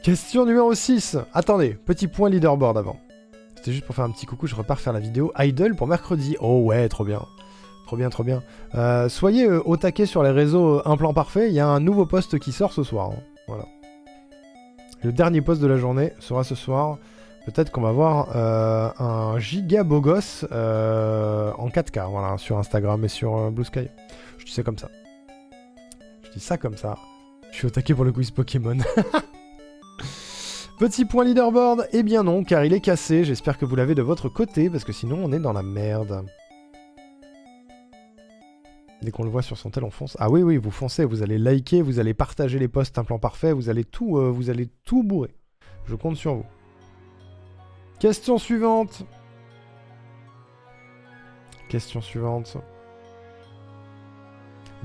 Question numéro 6. Attendez, petit point leaderboard avant. C'était juste pour faire un petit coucou, je repars faire la vidéo Idle pour mercredi. Oh ouais, trop bien. Trop bien. Soyez au taquet sur les réseaux Un Plan Parfait, il y a un nouveau post qui sort ce soir. Hein. Voilà. Le dernier post de la journée sera ce soir. Peut-être qu'on va voir un giga beau gosse en 4K, voilà, sur Instagram et sur Blue Sky. Je dis ça comme ça. Je suis au taquet pour le quiz Pokémon. Petit point leaderboard, eh bien non, car il est cassé. J'espère que vous l'avez de votre côté, parce que sinon on est dans la merde. Dès qu'on le voit sur son tel, on fonce. Ah oui, oui, vous foncez, vous allez liker, vous allez partager les posts, un plan parfait, vous allez tout bourrer. Je compte sur vous. Question suivante. Question suivante.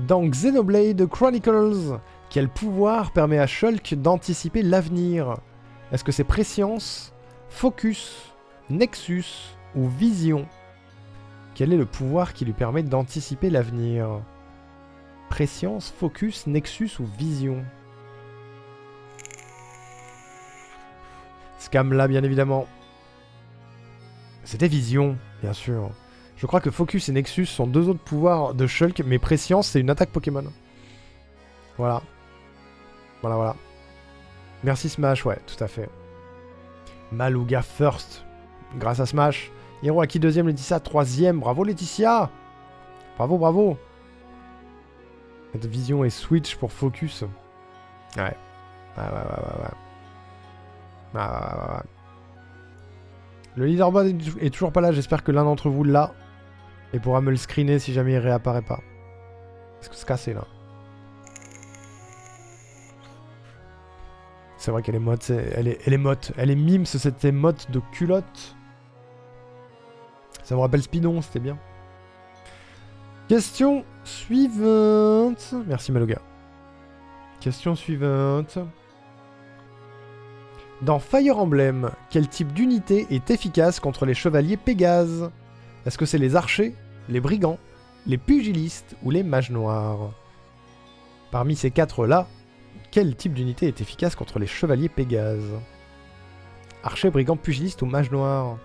Dans Xenoblade Chronicles, quel pouvoir permet à Shulk d'anticiper l'avenir? Est-ce que c'est Prescience, Focus, Nexus ou Vision? Quel est le pouvoir qui lui permet d'anticiper l'avenir? Prescience, Focus, Nexus ou Vision? Scam là, bien évidemment. C'était Vision, bien sûr. Je crois que Focus et Nexus sont deux autres pouvoirs de Shulk, mais Prescience, c'est une attaque Pokémon. Voilà. Voilà, voilà. Merci Smash, ouais, tout à fait. Malouga first. Grâce à Smash. Hiroaki deuxième, Laetitia troisième. Bravo Laetitia. Bravo, bravo. Vision et Switch pour Focus. Ouais. Ouais. Le leaderboard est toujours pas là. J'espère que l'un d'entre vous l'a. Et pourra me le screener si jamais il réapparaît pas. Parce que c'est cassé là. C'est vrai qu'elle est motte. Elle est motte. Elle est mime, cette émote de culotte. Ça me rappelle Spidon, c'était bien. Question suivante. Merci Maloga. Question suivante. Dans Fire Emblem, quel type d'unité est efficace contre les chevaliers Pégase? Est-ce que c'est les archers, les brigands, les pugilistes ou les mages noirs? Parmi ces quatre-là, quel type d'unité est efficace contre les chevaliers Pégase? Archer, brigand, pugiliste ou mage noir?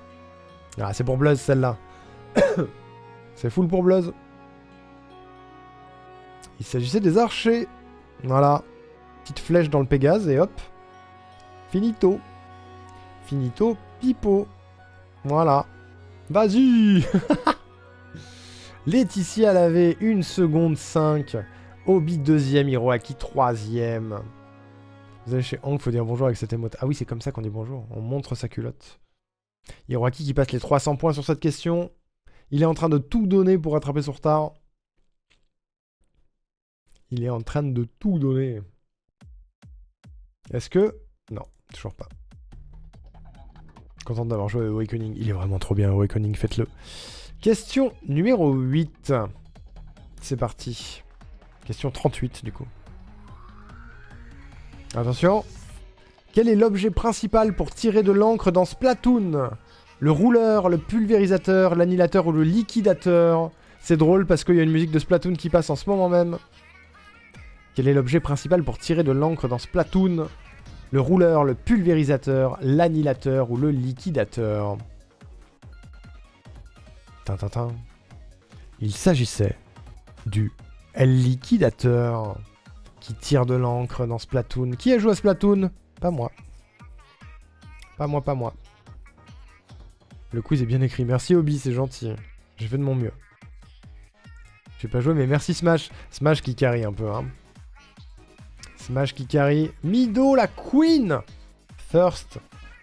Ah, c'est pour Blaze celle-là. C'est full pour Blaze. Il s'agissait des archers. Voilà. Petite flèche dans le Pégase et hop. Finito. Finito, pipo. Voilà. Vas-y. Laetitia l'avait 1 seconde 5. Obi deuxième, Hiroaki troisième. Vous allez chez Hank, faut dire bonjour avec cette émote. Ah oui, c'est comme ça qu'on dit bonjour. On montre sa culotte. Hiroaki qui passe les 300 points sur cette question. Il est en train de tout donner pour rattraper son retard. Il est en train de tout donner. Est-ce que... Non, toujours pas. Content d'avoir joué à Awakening. Il est vraiment trop bien, Awakening, faites-le. Question numéro 8. C'est parti. Question 38, du coup. Attention. Quel est l'objet principal pour tirer de l'encre dans Splatoon? Le rouleur, le pulvérisateur, l'annihilateur ou le liquidateur? C'est drôle parce qu'il y a une musique de Splatoon qui passe en ce moment même. Quel est l'objet principal pour tirer de l'encre dans Splatoon? Le rouleur, le pulvérisateur, l'annihilateur ou le liquidateur? Tintintin. Il s'agissait du liquidateur qui tire de l'encre dans Splatoon. Qui a joué à Splatoon? Pas moi. Pas moi, pas moi. Le quiz est bien écrit. Merci Obi, c'est gentil. J'ai fait de mon mieux. J'ai pas joué, mais merci Smash. Smash qui carry un peu, hein. Smash qui carry. Mido, la queen. First.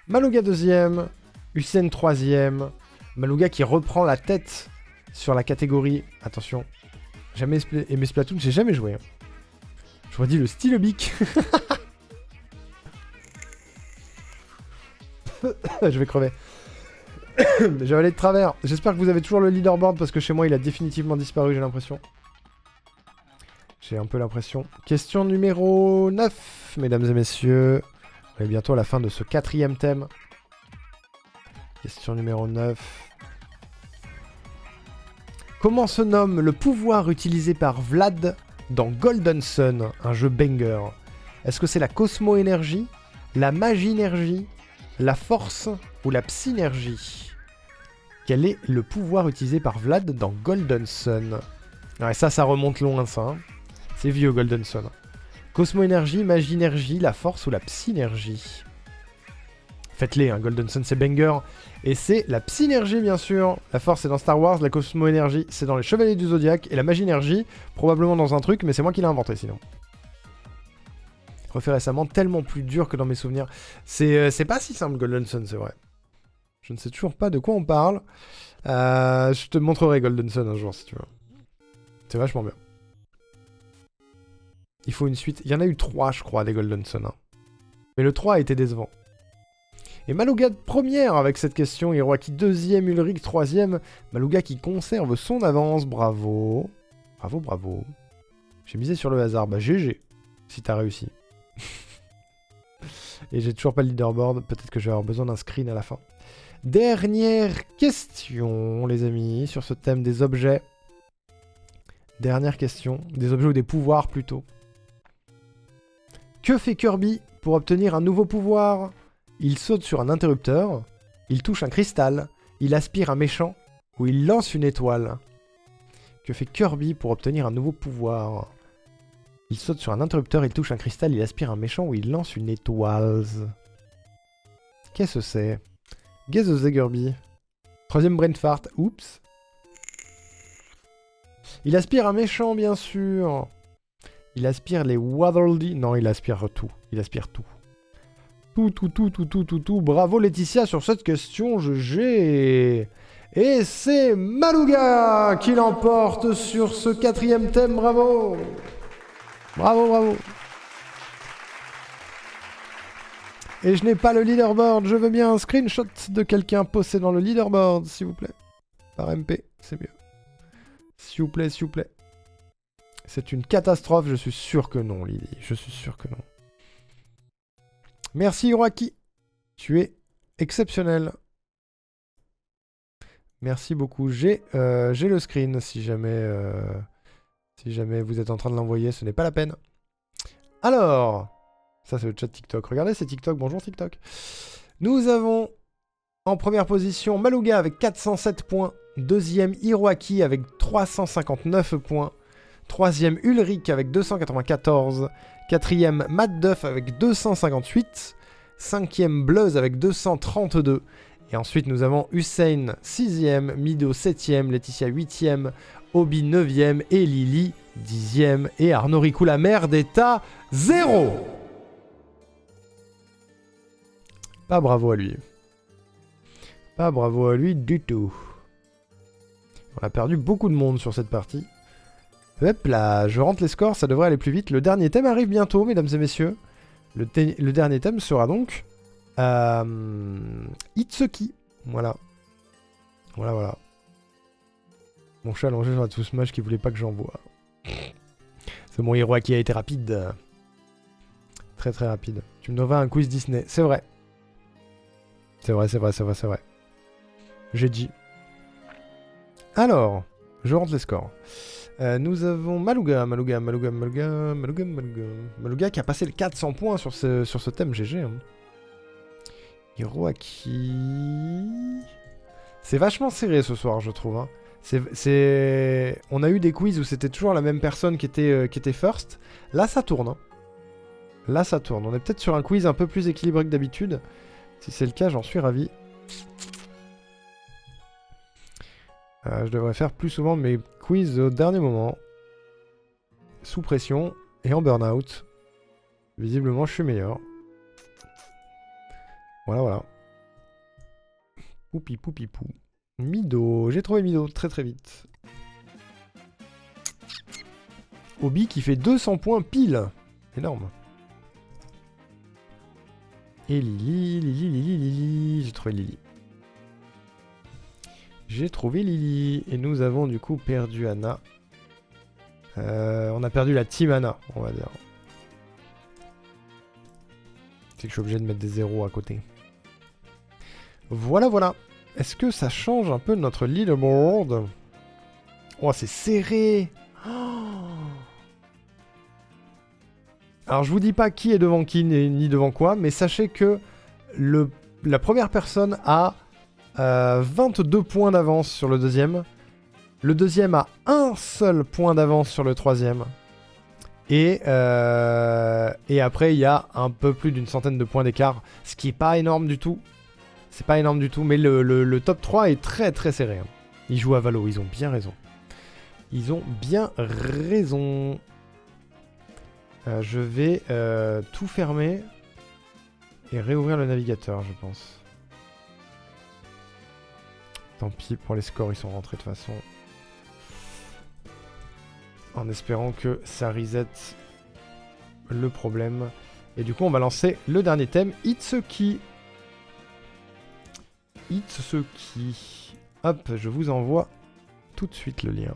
Malouga deuxième. Hussein troisième. Malouga qui reprend la tête sur la catégorie. Attention. Jamais aimé Splatoon, j'ai jamais joué. Hein. J'aurais dit le stylobic. Je vais crever. J'ai avalé de travers. J'espère que vous avez toujours le leaderboard parce que chez moi il a définitivement disparu, j'ai l'impression. J'ai un peu l'impression. Question numéro 9, mesdames et messieurs. On est bientôt à la fin de ce 4e thème. Question numéro 9. Comment se nomme le pouvoir utilisé par Vlad dans Golden Sun, un jeu banger? Est-ce que c'est la Cosmo-énergie, la Magie-énergie, la Force ou la Psynergie? Quel est le pouvoir utilisé par Vlad dans Golden Sun? Ouais, ça remonte loin, ça. Hein. C'est vieux, Golden Sun. Cosmo-énergie, Magie-énergie, la Force ou la Psynergie? Faites-les, hein, Golden Sun, c'est banger. Et c'est la Psynergie, bien sûr. La Force, c'est dans Star Wars. La Cosmo-énergie, c'est dans les Chevaliers du Zodiaque. Et la Magie-énergie, probablement dans un truc, mais c'est moi qui l'ai inventé, sinon. Refait récemment, tellement plus dur que dans mes souvenirs. C'est pas si simple, Golden Sun, c'est vrai. Je ne sais toujours pas de quoi on parle. Je te montrerai Golden Sun un jour, si tu veux. C'est vachement bien. Il faut une suite. Il y en a eu 3, je crois, des Golden Sun. Hein. Mais le 3 a été décevant. Et Malouga première avec cette question. Hiroaki deuxième, Ulrich troisième. Malouga qui conserve son avance. Bravo. Bravo, bravo. J'ai misé sur le hasard. Bah GG. Si t'as réussi. Et j'ai toujours pas le leaderboard. Peut-être que je vais avoir besoin d'un screen à la fin. Dernière question, les amis, sur ce thème des objets. Dernière question. Des objets ou des pouvoirs, plutôt. Que fait Kirby pour obtenir un nouveau pouvoir? Il saute sur un interrupteur, il touche un cristal, il aspire un méchant, ou il lance une étoile. Que fait Kirby pour obtenir un nouveau pouvoir? Il saute sur un interrupteur, il touche un cristal, il aspire un méchant, ou il lance une étoile. Qu'est-ce que c'est? Guess the Kirby. Troisième brain fart, oups. Il aspire un méchant, bien sûr. Il aspire les Waddle-Dee. Non, il aspire tout. Il aspire tout. Tout. Bravo Laetitia sur cette question, GG. Et c'est Malouga qui l'emporte sur ce 4e thème, bravo. Bravo, bravo. Et je n'ai pas le leaderboard, je veux bien un screenshot de quelqu'un possédant le leaderboard, s'il vous plaît. Par MP, c'est mieux. S'il vous plaît, s'il vous plaît. C'est une catastrophe, je suis sûr que non, Lily. Je suis sûr que non. Merci Hiroaki. Tu es exceptionnel. Merci beaucoup. J'ai le screen si jamais vous êtes en train de l'envoyer, ce n'est pas la peine. Alors, ça c'est le chat TikTok. Regardez, c'est TikTok. Bonjour TikTok. Nous avons en première position Malouga avec 407 points. Deuxième Hiroaki avec 359 points. Troisième Ulrich avec 294. Quatrième Matt Duff avec 258. Cinquième Bluzz avec 232. Et ensuite nous avons Hussein 6ème, Mido 7ème, Laetitia 8ème, Obi 9ème et Lily 10ème. Et Arnaud Ricou la merde est à 0. Pas bravo à lui. Pas bravo à lui du tout. On a perdu beaucoup de monde sur cette partie. Hop là, je rentre les scores, ça devrait aller plus vite. Le dernier thème arrive bientôt, mesdames et messieurs. Le dernier thème sera donc... Itsuki. Voilà. Voilà. Mon chat allongé sur la tout smash qui voulait pas que j'envoie. C'est mon héros qui a été rapide. Très très rapide. Tu me devrais un quiz Disney. C'est vrai. C'est vrai. J'ai dit. Alors, je rentre les scores. Nous avons Malouga qui a passé les 400 points sur ce thème GG. Hein. Hiroaki... C'est vachement serré ce soir, je trouve. Hein. On a eu des quiz où c'était toujours la même personne qui était first. Là, ça tourne. Hein. Là, ça tourne. On est peut-être sur un quiz un peu plus équilibré que d'habitude. Si c'est le cas, j'en suis ravi. Je devrais faire plus souvent mes quiz au dernier moment. Sous pression et en burn-out. Visiblement, je suis meilleur. Voilà. Poupi. Mido. J'ai trouvé Mido très très vite. Obi qui fait 200 points pile. Énorme. Et Lily. J'ai trouvé Lily. Et nous avons du coup perdu Anna. On a perdu la team Anna, on va dire. C'est que je suis obligé de mettre des zéros à côté. Voilà. Est-ce que ça change un peu notre leaderboard? Oh, c'est serré. Alors, je vous dis pas qui est devant qui ni devant quoi, mais sachez que la première personne a 22 points d'avance sur le deuxième. Le deuxième a un seul point d'avance sur le troisième. Et après, il y a un peu plus d'une centaine de points d'écart, ce qui est pas énorme du tout. C'est pas énorme du tout, mais le top 3 est très très serré. Hein. Ils jouent à Valo, ils ont bien raison. Je vais tout fermer et réouvrir le navigateur, je pense. Tant pis, pour les scores, ils sont rentrés de toute façon. En espérant que ça reset le problème. Et du coup, on va lancer le dernier thème, Itsuki. Itsuki. Hop, je vous envoie tout de suite le lien.